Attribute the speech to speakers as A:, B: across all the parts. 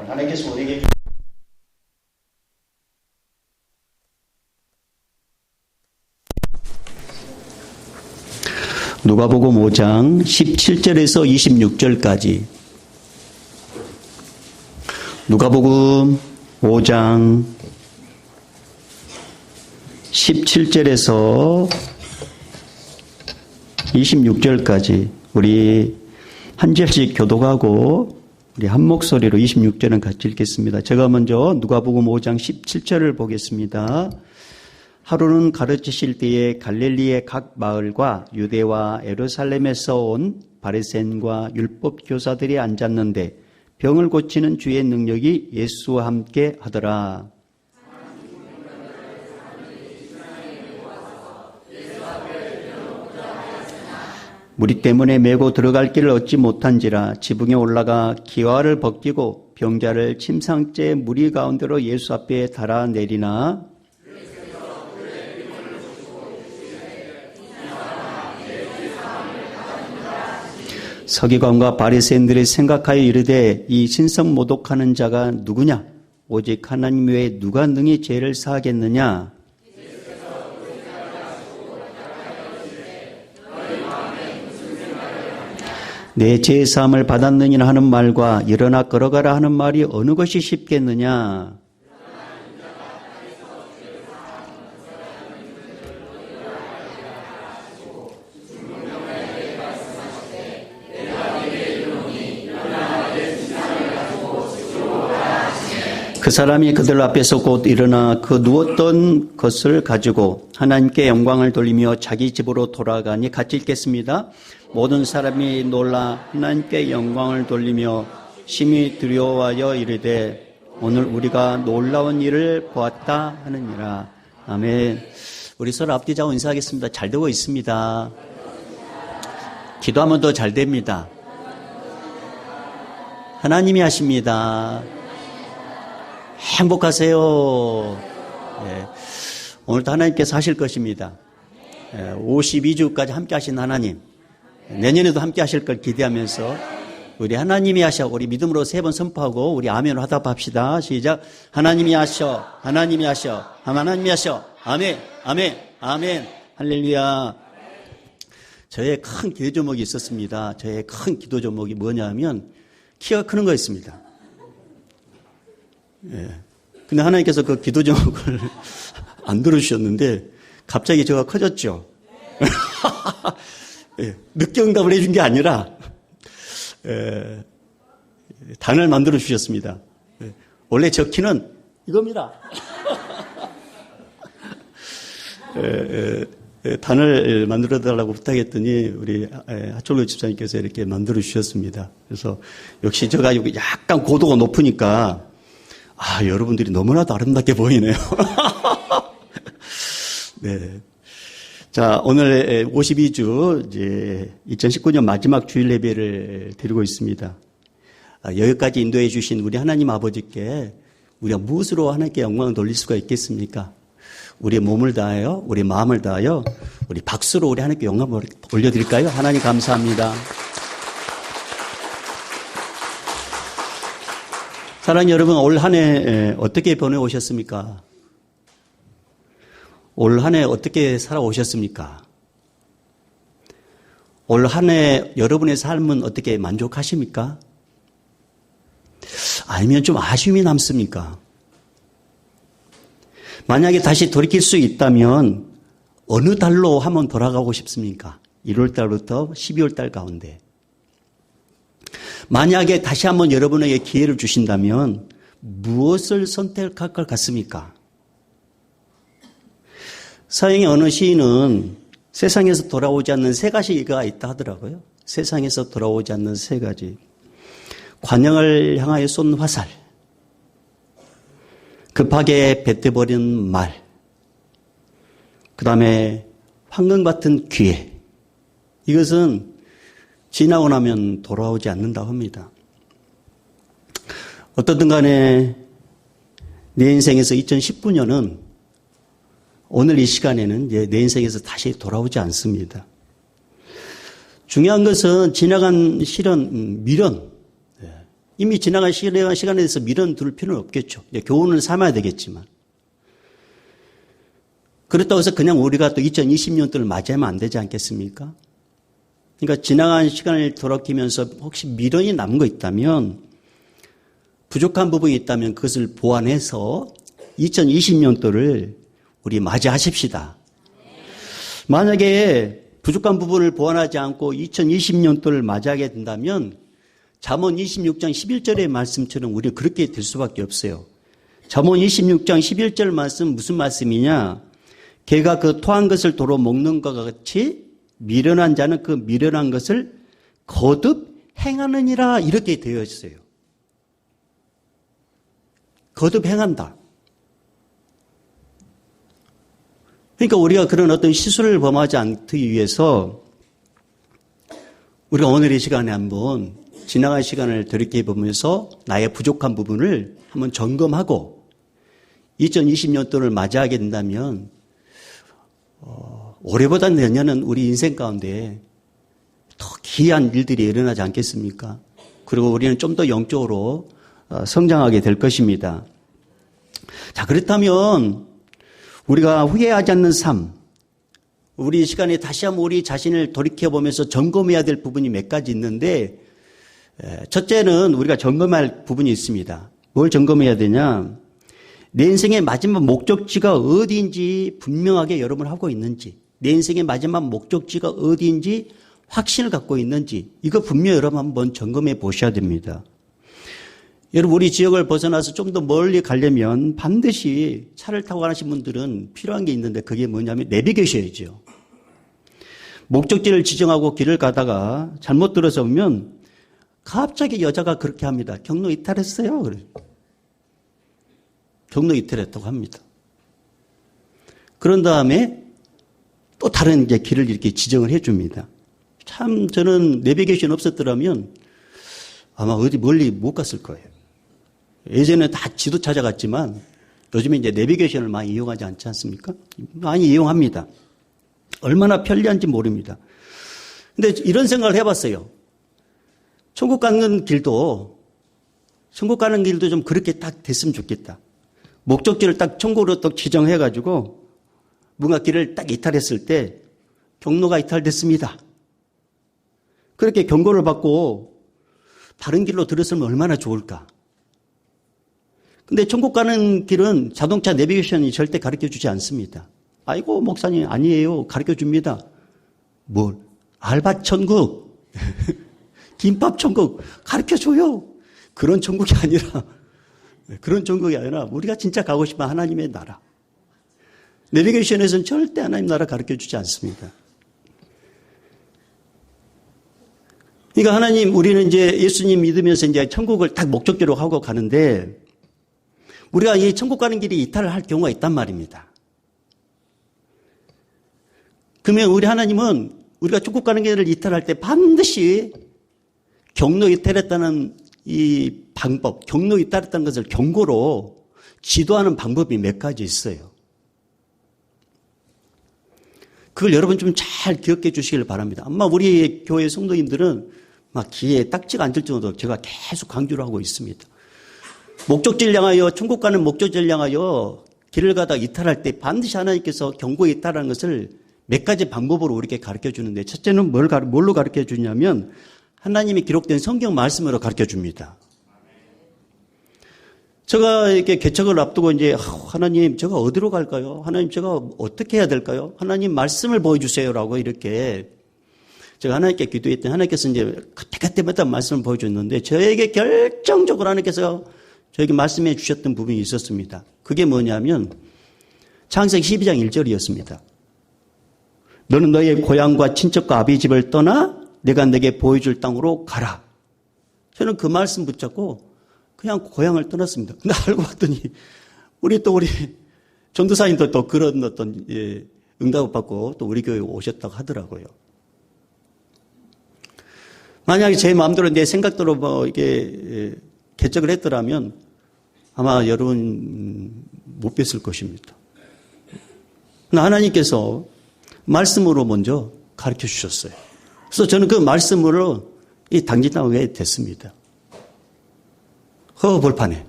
A: 하나님께서 우리에게 누가복음 5장 17절에서 26절까지 누가복음 5장 17절에서 26절까지 우리 한 절씩 교독하고 우리 한 목소리로 26절은 같이 읽겠습니다. 제가 먼저 누가복음 5장 17절을 보겠습니다. 하루는 가르치실 때에 갈릴리의 각 마을과 유대와 예루살렘에서 온 바리새인과 율법 교사들이 앉았는데 병을 고치는 주의 능력이 예수와 함께 하더라. 무리 때문에 메고 들어갈 길을 얻지 못한지라 지붕에 올라가 기와를 벗기고 병자를 침상째 무리 가운데로 예수 앞에 달아내리나 서기관과 바리새인들이 생각하여 이르되 이 신성 모독하는 자가 누구냐? 오직 하나님 외에 누가 능히 죄를 사하겠느냐? 내 죄의 사함을 받았느니라 하는 말과 일어나 걸어가라 하는 말이 어느 것이 쉽겠느냐? 그 사람이 그들 앞에서 곧 일어나 그 누웠던 것을 가지고 하나님께 영광을 돌리며 자기 집으로 돌아가니 같이 읽겠습니다. 모든 사람이 놀라 하나님께 영광을 돌리며 심히 두려워하여 이르되 오늘 우리가 놀라운 일을 보았다 하느니라. 아멘. 우리 서로 앞뒤자고 인사하겠습니다. 잘 되고 있습니다. 기도하면 더 잘 됩니다. 하나님이 하십니다. 행복하세요. 네. 오늘도 하나님께서 하실 것입니다. 52주까지 함께 하신 하나님, 내년에도 함께 하실 걸 기대하면서 우리 하나님이 하셔, 우리 믿음으로 3번 선포하고 우리 아멘으로 화답합시다. 시작. 하나님이 하셔, 하나님이 하셔, 하나님이 하셔. 아멘, 아멘, 아멘. 할렐루야. 저의 큰 기도 제목이 있었습니다. 저의 큰 기도 제목이 뭐냐면 키가 크는 거였습니다. 예. 근데 하나님께서 그 기도 제목을 안 들어주셨는데 갑자기 제가 커졌죠. 예. 늦게 응답을 해준 게 아니라 단을 만들어 주셨습니다. 예. 원래 저 키는 이겁니다. 단을 만들어 달라고 부탁했더니 우리 하철로 집사님께서 이렇게 만들어 주셨습니다. 그래서 역시 제가 여기 약간 고도가 높으니까 여러분들이 너무나도 아름답게 보이네요. 네. 자, 오늘 52주, 이제 2019년 마지막 주일 예배를 드리고 있습니다. 여기까지 인도해 주신 우리 하나님 아버지께 우리가 무엇으로 하나님께 영광을 돌릴 수가 있겠습니까? 우리의 몸을 다하여, 우리 마음을 다하여, 우리 박수로 우리 하나님께 영광을 올려드릴까요? 하나님 감사합니다. 사랑하는 여러분, 올 한 해 어떻게 보내오셨습니까? 올 한 해 어떻게 살아오셨습니까? 올 한 해 여러분의 삶은 어떻게 만족하십니까? 아니면 좀 아쉬움이 남습니까? 만약에 다시 돌이킬 수 있다면 어느 달로 한번 돌아가고 싶습니까? 1월 달부터 12월 달 가운데. 만약에 다시 한번 여러분에게 기회를 주신다면 무엇을 선택할 것 같습니까? 서양의 어느 시인은 세상에서 돌아오지 않는 3가지가 있다 하더라고요. 세상에서 돌아오지 않는 3가지. 관영을 향하여 쏜 화살, 급하게 뱉어버린 말, 그 다음에 황금 같은 기회. 이것은 지나고 나면 돌아오지 않는다고 합니다. 어떻든 간에 내 인생에서 2019년은 오늘 이 시간에는 이제 내 인생에서 다시 돌아오지 않습니다. 중요한 것은 지나간 시련, 미련, 이미 지나간 시간에 대해서 밀어둘 필요는 없겠죠. 교훈을 삼아야 되겠지만. 그렇다고 해서 그냥 우리가 또 2020년도를 맞이하면 안 되지 않겠습니까? 그러니까 지나간 시간을 돌아보면서 혹시 미련이 남은 거 있다면, 부족한 부분이 있다면 그것을 보완해서 2020년도를 우리 맞이하십시다. 만약에 부족한 부분을 보완하지 않고 2020년도를 맞이하게 된다면 잠언 26장 11절의 말씀처럼 우리는 그렇게 될 수밖에 없어요. 잠언 26장 11절 말씀 무슨 말씀이냐? 개가 그 토한 것을 도로 먹는 것과 같이 미련한 자는 그 미련한 것을 거듭 행하느니라 이렇게 되어 있어요. 거듭 행한다. 그러니까 우리가 그런 어떤 실수를 범하지 않기 위해서 우리가 오늘 이 시간에 한번 지나간 시간을 돌이켜보면서 나의 부족한 부분을 한번 점검하고 2020년도를 맞이하게 된다면 올해보다 내년은 우리 인생 가운데 더 귀한 일들이 일어나지 않겠습니까? 그리고 우리는 좀 더 영적으로 성장하게 될 것입니다. 자, 그렇다면 우리가 후회하지 않는 삶, 우리 시간에 다시 한번 우리 자신을 돌이켜보면서 점검해야 될 부분이 몇 가지 있는데, 첫째는 우리가 점검할 부분이 있습니다. 뭘 점검해야 되냐? 내 인생의 마지막 목적지가 어디인지 분명하게 여러분 하고 있는지, 내 인생의 마지막 목적지가 어디인지 확신을 갖고 있는지, 이거 분명히 여러분 한번 점검해 보셔야 됩니다. 여러분, 우리 지역을 벗어나서 좀 더 멀리 가려면 반드시 차를 타고 가시는 분들은 필요한 게 있는데 그게 뭐냐면 내비게이션이죠. 목적지를 지정하고 길을 가다가 잘못 들어서 보면 갑자기 여자가 그렇게 합니다. 경로 이탈했어요. 그래. 경로 이탈했다고 합니다. 그런 다음에 또 다른 이제 길을 이렇게 지정을 해 줍니다. 참 저는 내비게이션 없었더라면 아마 어디 멀리 못 갔을 거예요. 예전에 다 지도 찾아갔지만 요즘에 이제 내비게이션을 많이 이용하지 않지 않습니까? 많이 이용합니다. 얼마나 편리한지 모릅니다. 근데 이런 생각을 해봤어요. 천국 가는 길도 좀 그렇게 딱 됐으면 좋겠다. 목적지를 딱 천국으로 딱 지정해가지고 뭔가 길을 딱 이탈했을 때 경로가 이탈됐습니다. 그렇게 경고를 받고 다른 길로 들었으면 얼마나 좋을까. 근데 천국 가는 길은 자동차 내비게이션이 절대 가르쳐주지 않습니다. 아이고 목사님 아니에요. 가르쳐줍니다. 뭘? 알바 천국, 김밥 천국 가르쳐줘요. 그런 천국이 아니라 우리가 진짜 가고 싶은 하나님의 나라. 내비게이션에서는 절대 하나님 나라 가르쳐주지 않습니다. 그러니까 하나님, 우리는 이제 예수님 믿으면서 이제 천국을 딱 목적지로 하고 가는데 우리가 이 천국 가는 길이 이탈을 할 경우가 있단 말입니다. 그러면 우리 하나님은 우리가 천국 가는 길을 이탈할 때 반드시 경로 이탈했다는 이 방법, 경로 이탈했다는 것을 경고로 지도하는 방법이 몇 가지 있어요. 그걸 여러분 좀 잘 기억해 주시길 바랍니다. 아마 우리 교회 성도님들은 막 귀에 딱지가 앉을 정도로 제가 계속 강조를 하고 있습니다. 목적지를 향하여, 천국 가는 목적지를 향하여 길을 가다 이탈할 때 반드시 하나님께서 경고 이탈하는 것을 몇 가지 방법으로 우리에게 가르쳐 주는데, 첫째는 뭘로 가르쳐 주냐면 하나님이 기록된 성경 말씀으로 가르쳐 줍니다. 제가 이렇게 개척을 앞두고 이제 하나님 제가 어디로 갈까요? 하나님 제가 어떻게 해야 될까요? 하나님 말씀을 보여주세요라고 이렇게 제가 하나님께 기도했더니 하나님께서 이제 그때마다 말씀을 보여줬는데 저에게 결정적으로 하나님께서 저에게 말씀해 주셨던 부분이 있었습니다. 그게 뭐냐면 창세기 12장 1절이었습니다. 너는 너의 고향과 친척과 아비 집을 떠나 내가 내게 보여줄 땅으로 가라. 저는 그 말씀 붙잡고 그냥 고향을 떠났습니다. 근데 알고 봤더니 우리 전도사님도 또 그런 어떤 응답을 받고 또 우리 교회에 오셨다고 하더라고요. 만약에 제 마음대로 내 생각대로 이게 개척을 했더라면 아마 여러분 못 뵀을 것입니다. 하나님께서 말씀으로 먼저 가르쳐 주셨어요. 그래서 저는 그 말씀으로 당진당하게 됐습니다. 허허벌판에.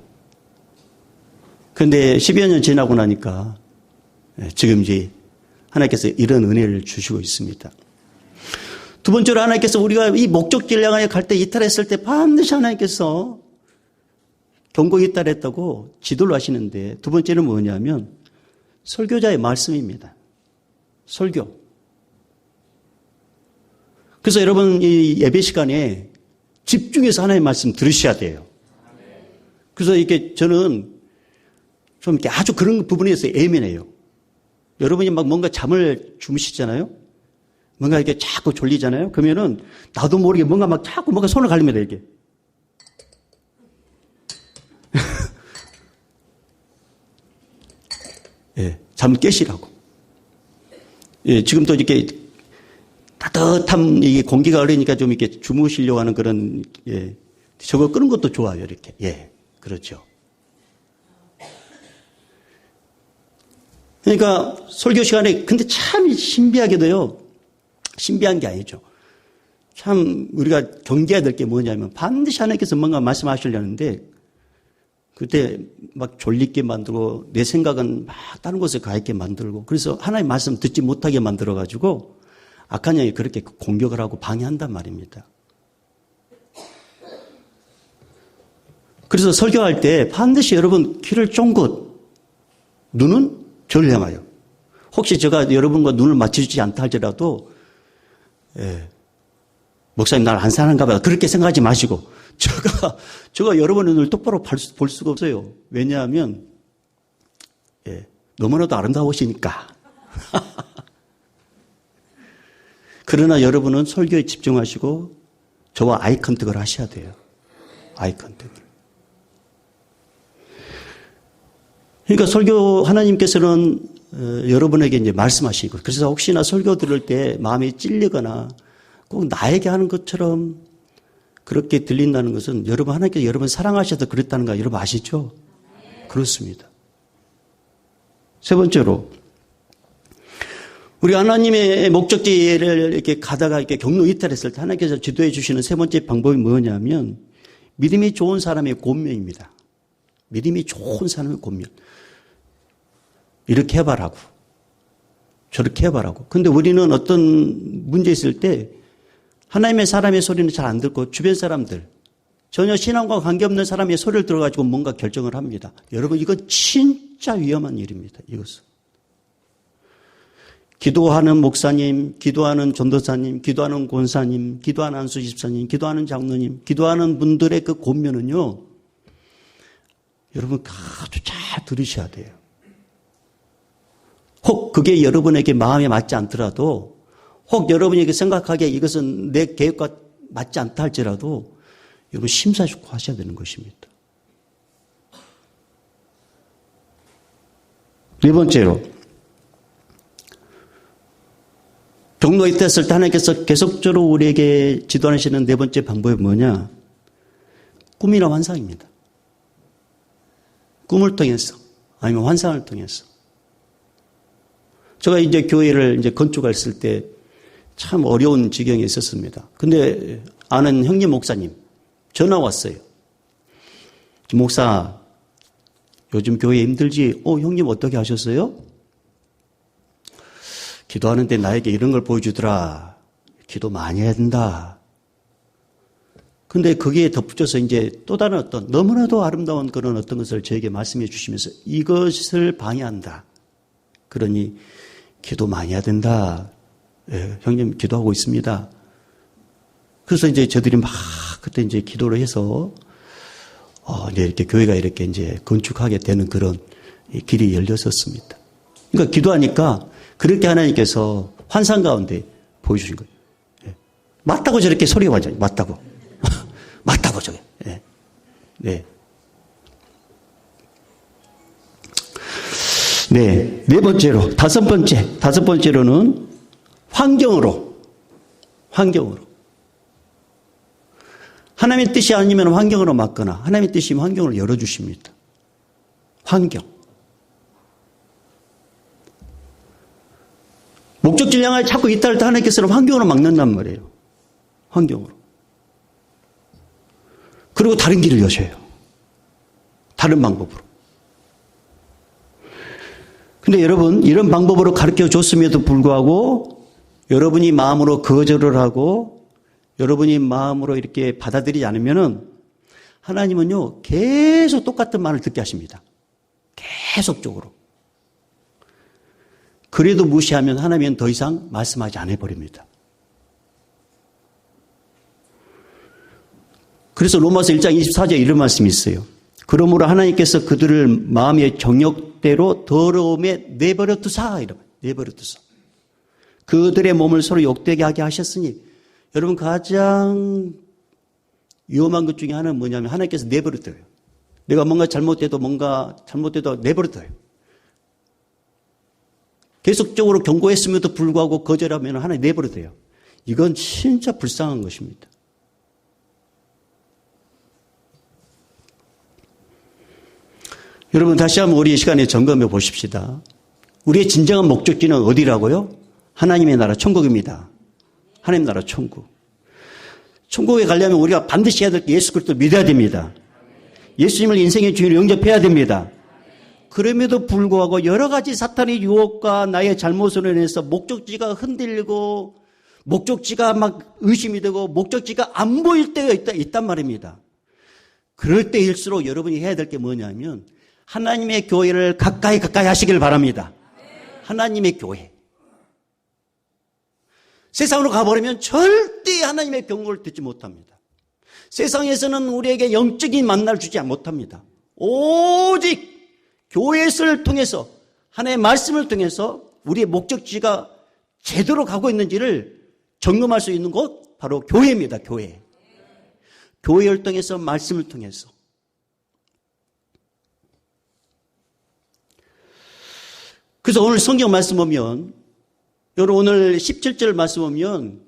A: 그런데 10여 년 지나고 나니까 지금 이제 하나님께서 이런 은혜를 주시고 있습니다. 두 번째로 하나님께서 우리가 이 목적지를 향하여 갈 때 이탈했을 때 반드시 하나님께서 경고 이탈했다고 지도를 하시는데 두 번째는 뭐냐면 설교자의 말씀입니다. 설교. 그래서 여러분 이 예배 시간에 집중해서 하나님의 말씀 들으셔야 돼요. 그래서 이렇게 저는 좀 이렇게 아주 그런 부분에서 예민해요. 여러분이 막 뭔가 잠을 주무시잖아요. 뭔가 이렇게 자꾸 졸리잖아요. 그러면은 나도 모르게 뭔가 막 자꾸 뭔가 손을 가립니다, 이게. 예, 잠을 깨시라고. 예, 지금도 이렇게 따뜻한 이게 공기가 흐르니까 좀 이렇게 주무시려고 하는 그런, 예, 저거 끄는 것도 좋아요, 이렇게. 예, 그렇죠. 그러니까 설교 시간에, 근데 참 신비하게도요, 신비한 게 아니죠. 참 우리가 경계해야 될 게 뭐냐면 반드시 하나님께서 뭔가 말씀하시려는데 그때 막 졸리게 만들고 내 생각은 막 다른 곳에 가 있게 만들고 그래서 하나님의 말씀 듣지 못하게 만들어가지고 악한 영이 그렇게 공격을 하고 방해한단 말입니다. 그래서 설교할 때 반드시 여러분 귀를 쫑긋, 눈은 저를 향하여. 혹시 제가 여러분과 눈을 맞춰주지 않다 할지라도 예, 목사님 날 안 사는가 봐. 그렇게 생각하지 마시고 제가 여러분의 눈을 똑바로 볼 수가 없어요. 왜냐하면 예, 너무나도 아름다우시니까. 그러나 여러분은 설교에 집중하시고 저와 아이 컨택을 하셔야 돼요. 아이 컨택을. 그러니까 설교 하나님께서는 여러분에게 이제 말씀하시고 그래서 혹시나 설교 들을 때 마음이 찔리거나 꼭 나에게 하는 것처럼 그렇게 들린다는 것은 여러분 하나님께서 여러분 사랑하셔서 그랬다는 거 여러분 아시죠? 그렇습니다. 세 번째로 우리 하나님의 목적지를 이렇게 가다가 이렇게 경로 이탈했을 때 하나님께서 지도해 주시는 세 번째 방법이 뭐냐면 믿음이 좋은 사람의 권면입니다. 믿음이 좋은 사람의 권면. 이렇게 해봐라고. 저렇게 해봐라고. 근데 우리는 어떤 문제 있을 때 하나님의 사람의 소리는 잘 안 듣고 주변 사람들, 전혀 신앙과 관계없는 사람의 소리를 들어가지고 뭔가 결정을 합니다. 여러분 이건 진짜 위험한 일입니다. 이것은. 기도하는 목사님, 기도하는 전도사님, 기도하는 권사님, 기도하는 안수집사님, 기도하는 장로님, 기도하는 분들의 그 권면은요. 여러분 아주 잘 들으셔야 돼요. 혹 그게 여러분에게 마음에 맞지 않더라도 혹 여러분에게 생각하기에 이것은 내 계획과 맞지 않다 할지라도 여러분 심사숙고 하셔야 되는 것입니다. 네 번째로 경로 이탈했을 때 하나님께서 계속적으로 우리에게 지도하시는 네 번째 방법이 뭐냐? 꿈이나 환상입니다. 꿈을 통해서 아니면 환상을 통해서 제가 이제 교회를 이제 건축했을 때 참 어려운 지경에 있었습니다. 근데 아는 형님 목사님 전화 왔어요. 목사 요즘 교회 힘들지? 형님 어떻게 하셨어요? 기도하는데 나에게 이런 걸 보여주더라. 기도 많이 해야 된다. 근데 거기에 덧붙여서 이제 또 다른 어떤 너무나도 아름다운 그런 어떤 것을 저에게 말씀해 주시면서 이것을 방해한다. 그러니 기도 많이 해야 된다. 예, 형님 기도하고 있습니다. 그래서 이제 저들이 막 그때 이제 기도를 해서 이제 이렇게 교회가 이렇게 이제 건축하게 되는 그런 길이 열렸었습니다. 그러니까 기도하니까 그렇게 하나님께서 환상 가운데 보여주신 거예요. 예. 맞다고 저렇게 소리가 완전히 맞다고. 맞다고 저게. 예. 네. 네. 네 번째로, 다섯 번째로는 환경으로. 하나님의 뜻이 아니면 환경으로 막거나 하나님의 뜻이면 환경을 열어주십니다. 환경. 목적지를 향하여 자꾸 이탈할 때 하나님께서는 환경으로 막는단 말이에요. 환경으로. 그리고 다른 길을 여셔요. 다른 방법으로. 근데 여러분, 이런 방법으로 가르쳐 줬음에도 불구하고 여러분이 마음으로 거절을 하고 여러분이 마음으로 이렇게 받아들이지 않으면은 하나님은요, 계속 똑같은 말을 듣게 하십니다. 계속적으로. 그래도 무시하면 하나님은 더 이상 말씀하지 않아 버립니다. 그래서 로마서 1장 24절에 이런 말씀이 있어요. 그러므로 하나님께서 그들을 마음의 정욕대로 더러움에 내버려 두사. 내버려 두사. 그들의 몸을 서로 욕되게 하게 하셨으니, 여러분 가장 위험한 것 중에 하나는 뭐냐면 하나님께서 내버려 둬요. 내가 뭔가 잘못돼도 내버려 둬요. 계속적으로 경고했음에도 불구하고 거절하면 하나님 내버려 둬요. 이건 진짜 불쌍한 것입니다. 여러분 다시 한번 우리 이 시간에 점검해 보십시다. 우리의 진정한 목적지는 어디라고요? 하나님의 나라 천국입니다. 하나님 나라 천국. 천국에 가려면 우리가 반드시 해야 될 게 예수 그리스도를 믿어야 됩니다. 예수님을 인생의 주인으로 영접해야 됩니다. 그럼에도 불구하고 여러 가지 사탄의 유혹과 나의 잘못으로 인해서 목적지가 흔들리고 목적지가 막 의심이 되고 목적지가 안 보일 때가 있단 말입니다. 그럴 때일수록 여러분이 해야 될 게 뭐냐면 하나님의 교회를 가까이 하시길 바랍니다. 하나님의 교회. 세상으로 가버리면 절대 하나님의 경고를 듣지 못합니다. 세상에서는 우리에게 영적인 만나를 주지 못합니다. 오직 교회를 통해서 하나님의 말씀을 통해서 우리의 목적지가 제대로 가고 있는지를 점검할 수 있는 곳 바로 교회입니다. 교회. 교회를 통해서 말씀을 통해서. 그래서 오늘 성경 말씀 보면 여러분 오늘 17절 말씀 보면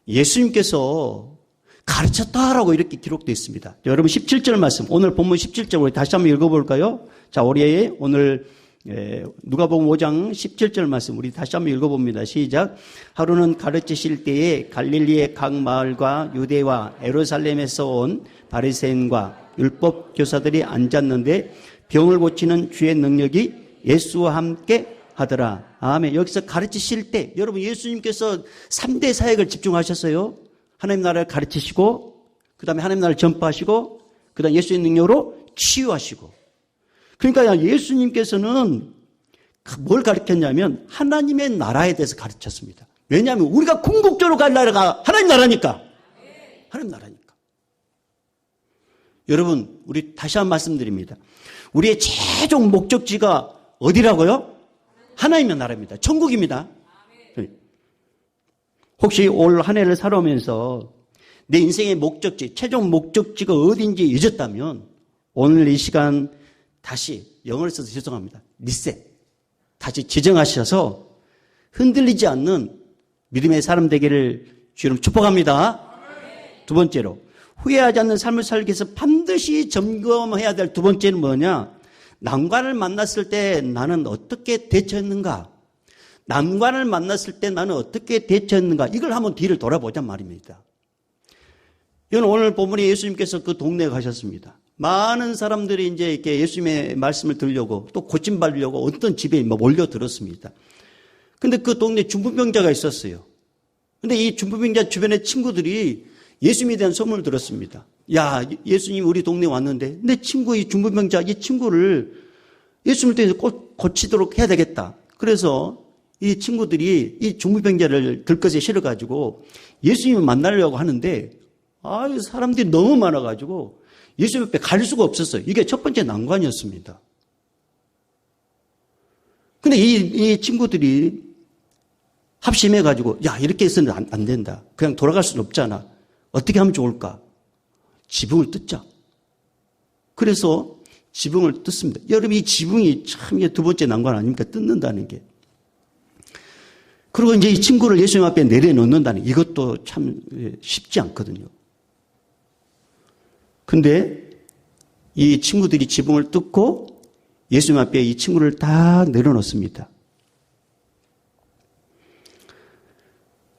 A: 예수님께서 가르쳤다라고 이렇게 기록되어 있습니다. 여러분 17절 말씀 오늘 본문 17절 우리 다시 한번 읽어볼까요? 자, 우리 오늘 누가복음 5장 17절 말씀 우리 다시 한번 읽어봅니다. 시작. 하루는 가르치실 때에 갈릴리의 각 마을과 유대와 예루살렘에서 온 바리새인과 율법 교사들이 앉았는데 병을 고치는 주의 능력이 예수와 함께 하더라. 아멘. 여기서 가르치실 때 여러분 예수님께서 3대 사역을 집중하셨어요. 하나님 나라를 가르치시고 그 다음에 하나님 나라를 전파하시고 그 다음에 예수의 능력으로 치유하시고. 그러니까 예수님께서는 뭘 가르쳤냐면 하나님의 나라에 대해서 가르쳤습니다. 왜냐하면 우리가 궁극적으로 갈 나라가 하나님 나라니까. 하나님 나라니까. 여러분 우리 다시 한 번 말씀드립니다. 우리의 최종 목적지가 어디라고요? 하나님의 나라입니다. 천국입니다. 혹시 올 한 해를 살아오면서 내 인생의 목적지, 최종 목적지가 어딘지 잊었다면 오늘 이 시간 다시 영어를 써서 죄송합니다. 리셋. 다시 지정하셔서 흔들리지 않는 믿음의 사람 되기를 주님 축복합니다. 두 번째로 후회하지 않는 삶을 살기 위해서 반드시 점검해야 될 두 번째는 뭐냐? 난관을 만났을 때 나는 어떻게 대처했는가? 난관을 만났을 때 나는 어떻게 대처했는가? 이걸 한번 뒤를 돌아보자 말입니다. 이건 오늘 본문에 예수님께서 그 동네에 가셨습니다. 많은 사람들이 이제 이렇게 예수님의 말씀을 들으려고 또 고침받으려고 어떤 집에 몰려들었습니다. 근데 그 동네에 중풍병자가 있었어요. 근데 이 중풍병자 주변의 친구들이 예수님에 대한 소문을 들었습니다. 야, 예수님 우리 동네에 왔는데 내 친구 이 중풍병자 이 친구를 예수님을 통해서 꼭 고치도록 해야 되겠다. 그래서 이 친구들이 이 중풍병자를 들것에 실어가지고 예수님을 만나려고 하는데 사람들이 너무 많아가지고 예수님 옆에 갈 수가 없었어요. 이게 첫 번째 난관이었습니다. 근데 이 친구들이 합심해가지고 야 이렇게 해서는 안 된다. 그냥 돌아갈 수는 없잖아. 어떻게 하면 좋을까? 지붕을 뜯자. 그래서 지붕을 뜯습니다. 여러분 이 지붕이 참 두 번째 난관 아닙니까? 뜯는다는 게. 그리고 이제 이 친구를 예수님 앞에 내려놓는다는 이것도 참 쉽지 않거든요. 근데 이 친구들이 지붕을 뜯고 예수님 앞에 이 친구를 딱 내려놓습니다.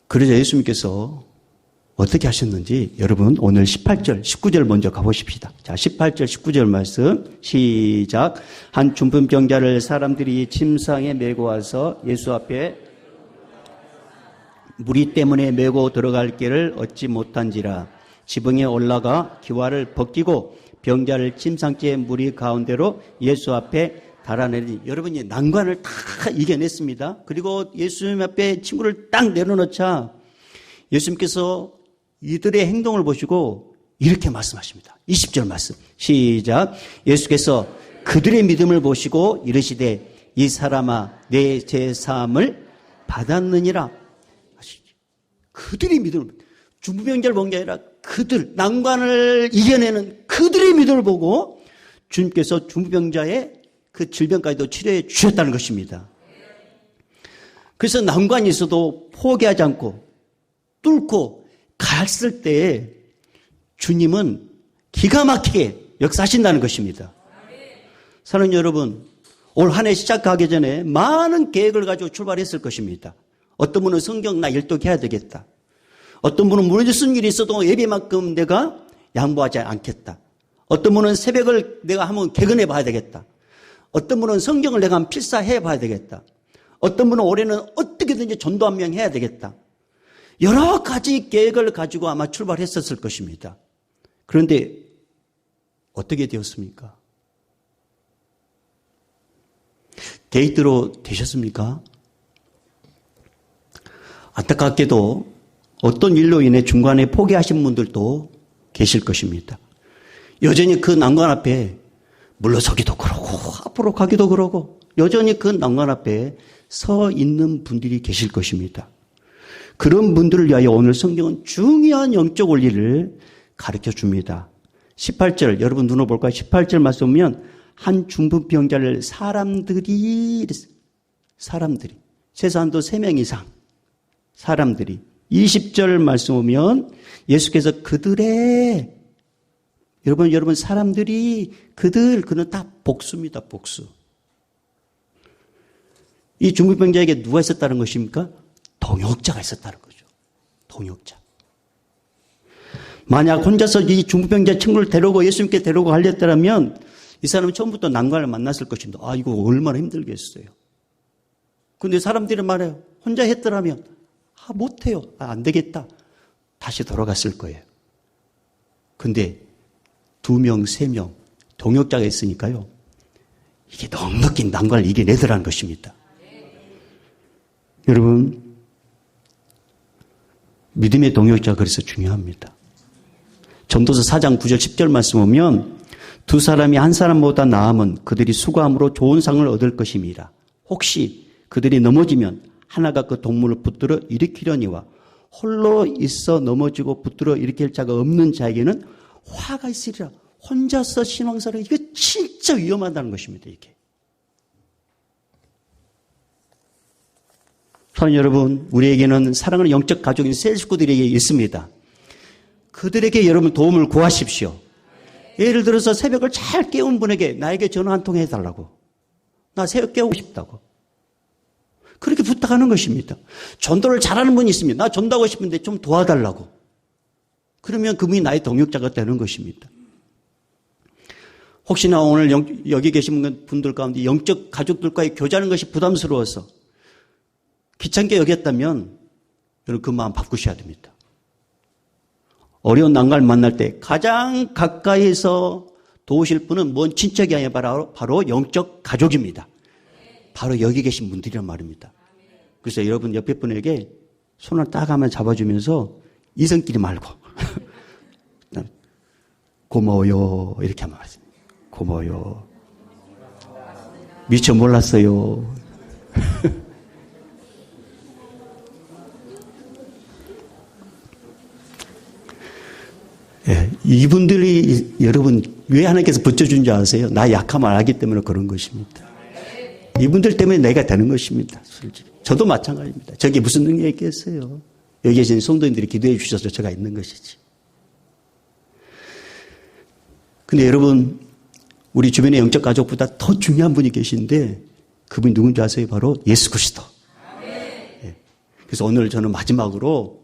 A: 그러자 예수님께서 어떻게 하셨는지 여러분 오늘 18절, 19절 먼저 가보십시다. 자, 18절, 19절 말씀 시작. 한 중풍병자를 사람들이 침상에 메고 와서 예수 앞에 무리 때문에 메고 들어갈 길을 얻지 못한지라 지붕에 올라가 기와를 벗기고 병자를 침상째 무리 가운데로 예수 앞에 달아내니 여러분이 난관을 다 이겨냈습니다. 그리고 예수님 앞에 친구를 딱 내려놓자 예수님께서 이들의 행동을 보시고 이렇게 말씀하십니다. 20절 말씀 시작. 예수께서 그들의 믿음을 보시고 이르시되 이 사람아 내 죄사함을 받았느니라. 그들의 믿음을, 중풍병자를 본 게 아니라 그들, 난관을 이겨내는 그들의 믿음을 보고 주님께서 중풍병자의 그 질병까지도 치료해 주셨다는 것입니다. 그래서 난관이 있어도 포기하지 않고 뚫고 갔을 때 주님은 기가 막히게 역사하신다는 것입니다. 사랑하는 여러분, 올 한 해 시작하기 전에 많은 계획을 가지고 출발했을 것입니다. 어떤 분은 성경 나 일독해야 되겠다. 어떤 분은 무너졌은 일이 있어도 예배만큼 내가 양보하지 않겠다. 어떤 분은 새벽을 내가 한번 개근해 봐야 되겠다. 어떤 분은 성경을 내가 한번 필사해 봐야 되겠다. 어떤 분은 올해는 어떻게든지 전도 한 명 해야 되겠다. 여러 가지 계획을 가지고 아마 출발했었을 것입니다. 그런데 어떻게 되었습니까? 데이트로 되셨습니까? 안타깝게도 어떤 일로 인해 중간에 포기하신 분들도 계실 것입니다. 여전히 그 난관 앞에 물러서기도 그러고 앞으로 가기도 그러고 여전히 그 난관 앞에 서 있는 분들이 계실 것입니다. 그런 분들을 위하여 오늘 성경은 중요한 영적 원리를 가르쳐 줍니다. 18절 여러분 눈으로 볼까요? 18절 말씀 보면 한 중풍병자를 사람들이 최소한도 3명 이상 사람들이 20절 말씀 보면 예수께서 그들의 여러분 사람들이 그는 다 복수입니다. 복수. 이 중풍병자에게 누가 있었다는 것입니까? 동역자가 있었다는 거죠. 동역자. 만약 혼자서 이 중풍병자 친구를 데리고 예수님께 데리고 가렸더라면 이 사람은 처음부터 난관을 만났을 것입니다. 아, 이거 얼마나 힘들겠어요. 근데 사람들이 말해요. 혼자 했더라면 못해요. 안 되겠다. 다시 돌아갔을 거예요. 근데 2명, 3명 동역자가 있으니까요. 이게 넉넉히 난관을 이겨내더라는 것입니다. 여러분, 믿음의 동역자가 그래서 중요합니다. 전도서 4장 9절 10절 말씀 보면 2 사람이 한 사람보다 나으면 그들이 수고함으로 좋은 상을 얻을 것임이라. 혹시 그들이 넘어지면 하나가 그 동물을 붙들어 일으키려니와 홀로 있어 넘어지고 붙들어 일으킬 자가 없는 자에게는 화가 있으리라. 혼자서 신앙생활 이거 진짜 위험하다는 것입니다. 이게. 사랑하는 여러분, 우리에게는 사랑하는 영적 가족인 새 식구들에게 있습니다. 그들에게 여러분 도움을 구하십시오. 예를 들어서 새벽을 잘 깨운 분에게 나에게 전화 한 통 해달라고. 나 새벽 깨우고 싶다고. 그렇게 부탁하는 것입니다. 전도를 잘하는 분이 있습니다. 나 전도하고 싶은데 좀 도와달라고. 그러면 그분이 나의 동역자가 되는 것입니다. 혹시나 오늘 여기 계신 분들 가운데 영적 가족들과의 교제하는 것이 부담스러워서 귀찮게 여겼다면 여러분 그 마음 바꾸셔야 됩니다. 어려운 난관을 만날 때 가장 가까이에서 도우실 분은 뭔 친척이 아니라 바로 영적 가족입니다. 바로 여기 계신 분들이란 말입니다. 그래서 여러분 옆에 분에게 손을 딱 한번 잡아주면서 이성끼리 말고 고마워요 이렇게 하면 말씀니다. 고마워요. 미처 몰랐어요. 예, 이분들이 여러분 왜 하나님께서 붙여준 줄 아세요? 나 약함을 알기 때문에 그런 것입니다. 이분들 때문에 내가 되는 것입니다. 솔직히. 저도 마찬가지입니다. 저게 무슨 능력이 있겠어요? 여기 계신 성도님들이 기도해 주셔서 제가 있는 것이지. 근데 여러분 우리 주변의 영적 가족보다 더 중요한 분이 계신데 그분이 누군지 아세요? 바로 예수 그리스도. 예. 그래서 오늘 저는 마지막으로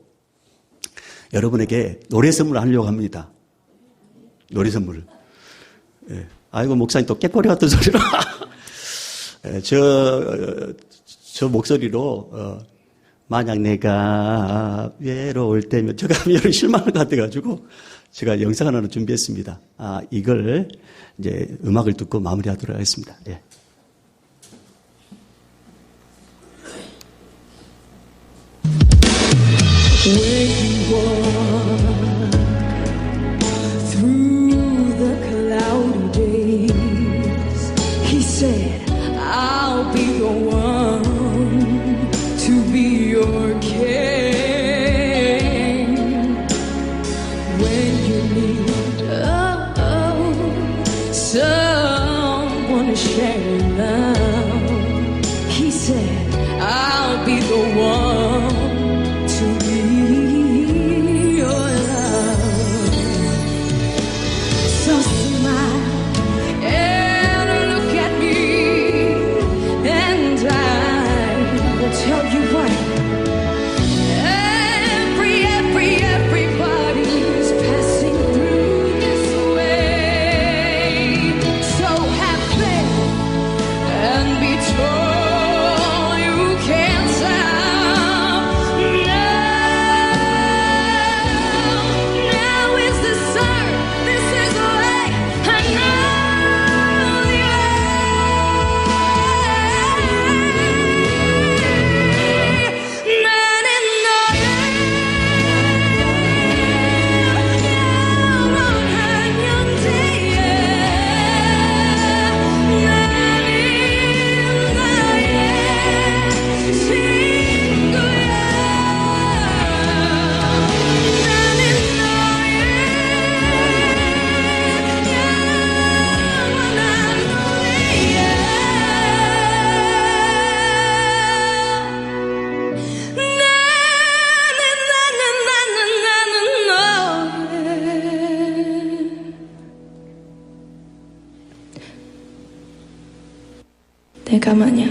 A: 여러분에게 노래 선물을 하려고 합니다. 노래 선물을. 예. 아이고, 목사님 또 깨꼬리 같은 소리로. 예, 저 목소리로, 만약 내가 외로울 때면, 제가 여러 실망을 같아가지고, 제가 영상 하나를 준비했습니다. 이걸 이제 음악을 듣고 마무리하도록 하겠습니다. 예.
B: When you walk through the cloudy days, he said, I'll be the one to be your king. When you need someone to share your love, he said, I'll be the one to be your love. So smile and look at me, and I will tell you what. Everybody's passing through this way. So have faith and be told you can't stop. Now is the start. This is the way. I know the way. Man in the 내가 만약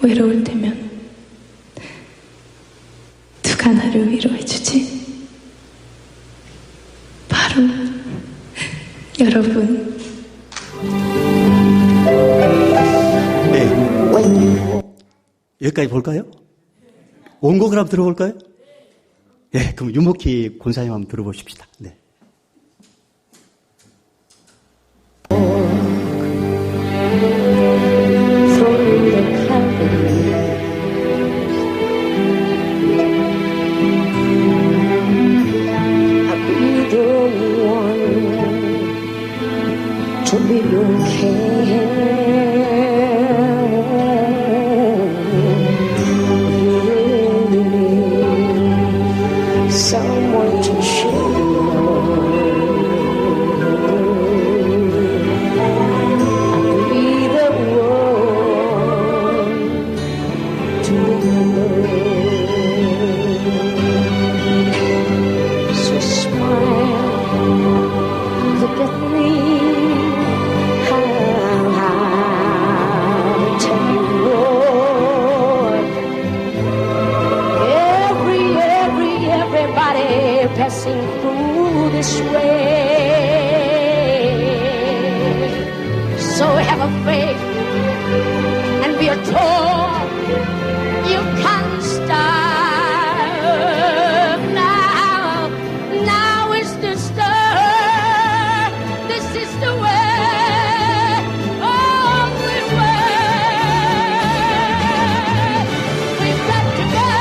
B: 외로울 때면 누가 나를 위로해주지? 바로 여러분.
A: 네. 여기까지 볼까요? 원곡을 한번 들어볼까요? 네, 그럼 유목희 권사님 한번 들어보십시다. 네.
B: To be okay. Someone to share I'll be the one to remember. So smile, look at me. Passing through this way. So have a faith and be a told you can't stop. Now is the start. This is the way, only way. We've got to go.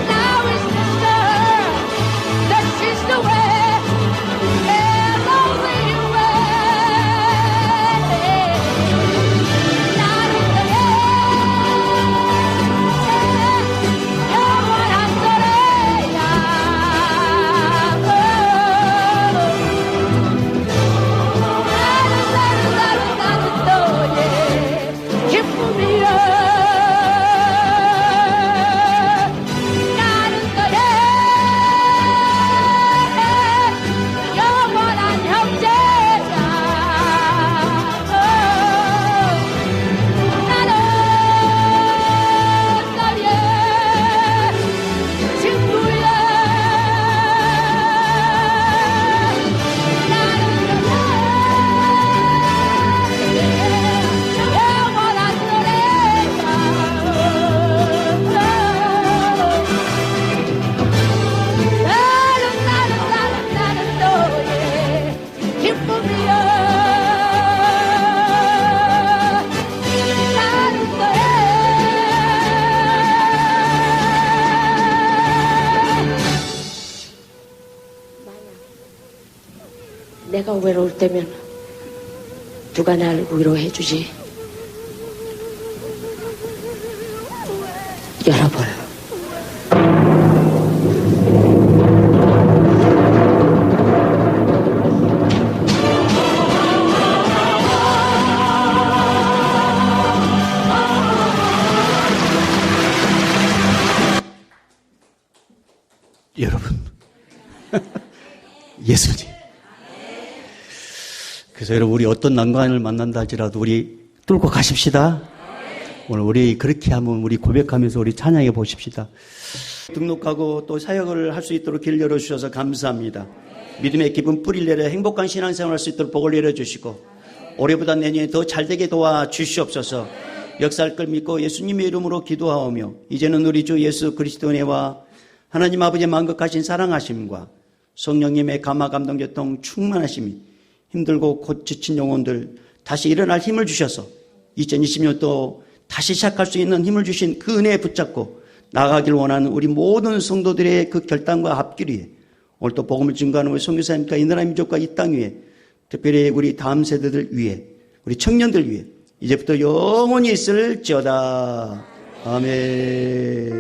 B: Now is the start. 내가 외로울 때면 누가 날 위로해 주지? 여러분.
A: 여러분. 예수님. 그래서 여러분, 우리 어떤 난관을 만난다 할지라도 우리 뚫고 가십시다. 오늘 우리 그렇게 한번 우리 고백하면서 우리 찬양해 보십시다. 등록하고 또 사역을 할 수 있도록 길 열어주셔서 감사합니다. 믿음의 기쁨 뿌리를 내려 행복한 신앙생활 할 수 있도록 복을 내려주시고 올해보다 내년에 더 잘되게 도와주시옵소서. 역사할 걸 믿고 예수님의 이름으로 기도하오며 이제는 우리 주 예수 그리스도의 은혜와 하나님 아버지의 만극하신 사랑하심과 성령님의 감화 감동 교통 충만하심이 힘들고 곧 지친 영혼들 다시 일어날 힘을 주셔서 2020년도 다시 시작할 수 있는 힘을 주신 그 은혜에 붙잡고 나아가길 원하는 우리 모든 성도들의 그 결단과 앞길 위에 오늘 또 복음을 증거하는 우리 선교사님과 이 나라 민족과 이 땅 위에 특별히 우리 다음 세대들 위에 우리 청년들 위해 이제부터 영원히 있을지어다. 아멘.